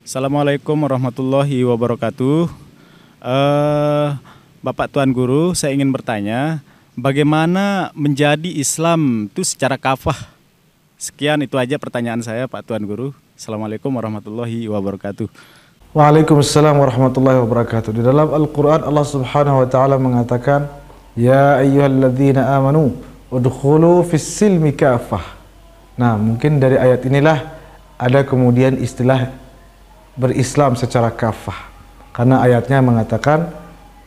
Assalamualaikum warahmatullahi wabarakatuh. Eh, Bapak Tuan Guru, saya ingin bertanya, bagaimana menjadi Islam itu secara kafah? Sekian itu aja pertanyaan saya, Pak Tuan Guru. Assalamualaikum warahmatullahi wabarakatuh. Waalaikumsalam warahmatullahi wabarakatuh. Di dalam Al-Quran Allah subhanahu wa ta'ala mengatakan, Ya ayyuhalladzina amanu udkhulu fis silmi kafah. Nah, mungkin dari ayat inilah ada kemudian istilah berislam secara kafah, karena ayatnya mengatakan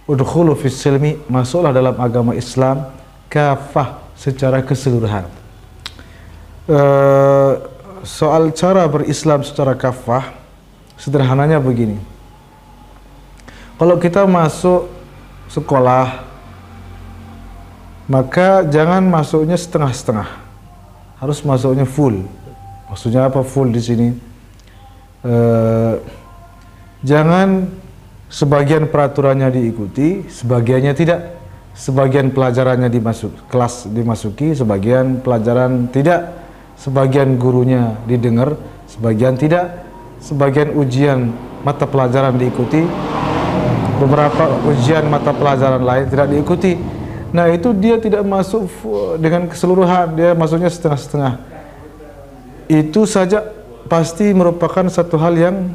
udkhulu fis silmi, masuklah dalam agama Islam kafah, secara keseluruhan. Soal cara berislam secara kafah, sederhananya begini. Kalau kita masuk sekolah, maka jangan masuknya setengah-setengah, harus masuknya full. Maksudnya apa full di sini? Jangan sebagian peraturannya diikuti, sebagiannya tidak. Sebagian pelajarannya dimasuki, sebagian pelajaran tidak. Sebagian gurunya didengar, sebagian tidak. Sebagian ujian mata pelajaran diikuti, beberapa ujian mata pelajaran lain tidak diikuti. Nah, itu dia tidak masuk dengan keseluruhan, dia masuknya setengah-setengah. Itu saja pasti merupakan satu hal yang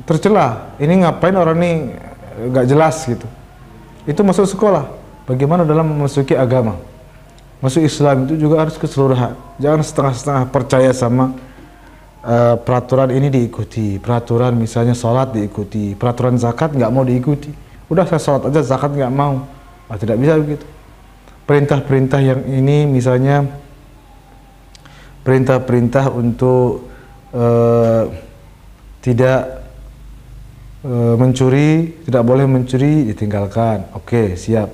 tercela. Ini ngapain orang ini nggak jelas gitu. Itu masuk sekolah. Bagaimana dalam memasuki agama? Masuk Islam itu juga harus keseluruhan. Jangan setengah-setengah percaya sama peraturan ini diikuti. Peraturan misalnya sholat diikuti. Peraturan zakat nggak mau diikuti. Udah saya sholat aja, zakat nggak mau. Tidak bisa begitu. Perintah-perintah yang ini misalnya perintah-perintah untuk tidak mencuri, tidak boleh mencuri, ditinggalkan. Oke, siap.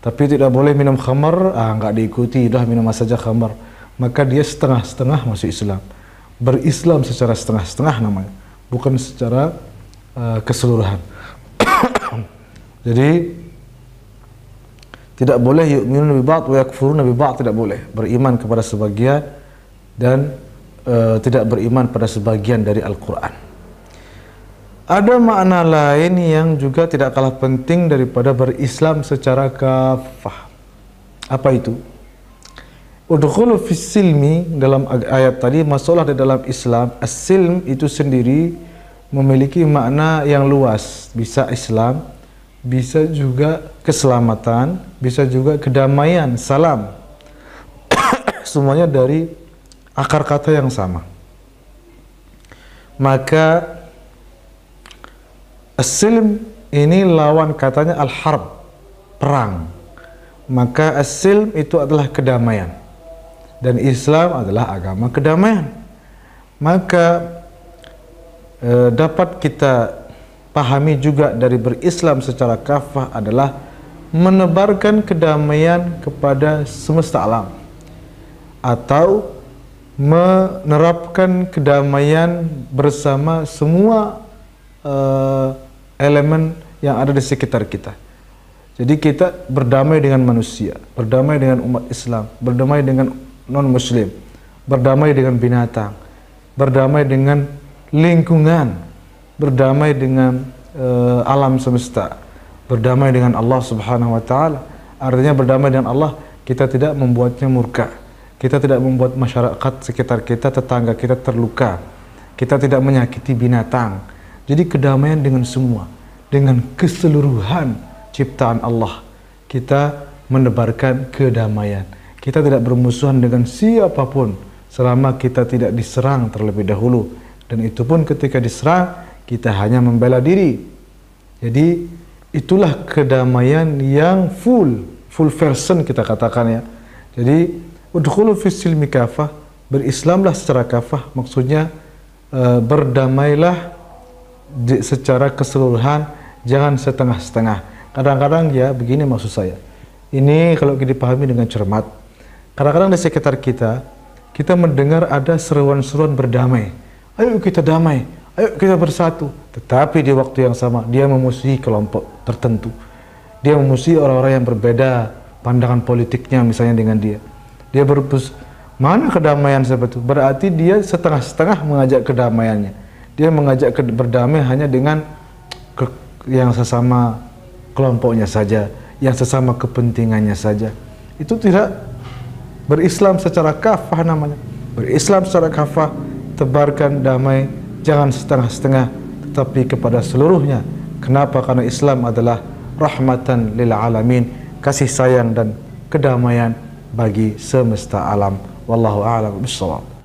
Tapi tidak boleh minum khamar, nggak diikuti, udah minum saja khamar. Maka dia setengah-setengah masuk Islam. Berislam secara setengah-setengah namanya, bukan secara keseluruhan. Jadi tidak boleh yu'minuna bi ba'd wa yakfuruna bi ba'd, tidak boleh beriman kepada sebagian dan tidak beriman pada sebagian dari Al-Quran. Ada makna lain yang juga tidak kalah penting daripada berislam secara kafah. Apa itu? Udkhulu fis silmi, dalam ayat tadi, masuklah di dalam Islam. As-silm itu sendiri memiliki makna yang luas. Bisa Islam, bisa juga keselamatan, bisa juga kedamaian, salam. Semuanya dari akar kata yang sama. Maka as-silm ini lawan katanya al-harb, perang. Maka as-silm itu adalah kedamaian, dan Islam adalah agama kedamaian. Maka dapat kita pahami juga dari berislam secara kafah adalah menebarkan kedamaian kepada semesta alam, atau menerapkan kedamaian bersama semua elemen yang ada di sekitar kita. Jadi kita berdamai dengan manusia, berdamai dengan umat Islam, berdamai dengan non-muslim, berdamai dengan binatang, berdamai dengan lingkungan, berdamai dengan alam semesta, berdamai dengan Allah subhanahu wa ta'ala. Artinya berdamai dengan Allah, kita tidak membuatnya murka. Kita tidak membuat masyarakat sekitar kita, tetangga kita terluka. Kita tidak menyakiti binatang. Jadi kedamaian dengan semua, dengan keseluruhan ciptaan Allah. Kita menebarkan kedamaian. Kita tidak bermusuhan dengan siapapun selama kita tidak diserang terlebih dahulu. Dan itu pun ketika diserang, kita hanya membela diri. Jadi itulah kedamaian yang full version kita katakan ya. Jadi udkhulu fis silmi kafah, berislamlah secara kafah, maksudnya berdamailah secara keseluruhan, jangan setengah-setengah. Kadang-kadang ya begini maksud saya. Ini kalau kita dipahami dengan cermat. Kadang-kadang di sekitar kita mendengar ada seruan-seruan berdamai. Ayo kita damai, ayo kita bersatu. Tetapi di waktu yang sama dia memusuhi kelompok tertentu. Dia memusuhi orang-orang yang berbeda pandangan politiknya misalnya dengan dia. Dia berpus, mana kedamaian seperti itu? Berarti dia setengah-setengah mengajak kedamaiannya. Dia mengajak berdamai hanya dengan yang sesama kelompoknya saja, yang sesama kepentingannya saja. Itu tidak berislam secara kafah namanya. Berislam secara kafah, tebarkan damai, jangan setengah-setengah, tetapi kepada seluruhnya. Kenapa? Karena Islam adalah rahmatan lil alamin, kasih sayang dan kedamaian bagi semesta alam. Wallahu a'lam bishawab.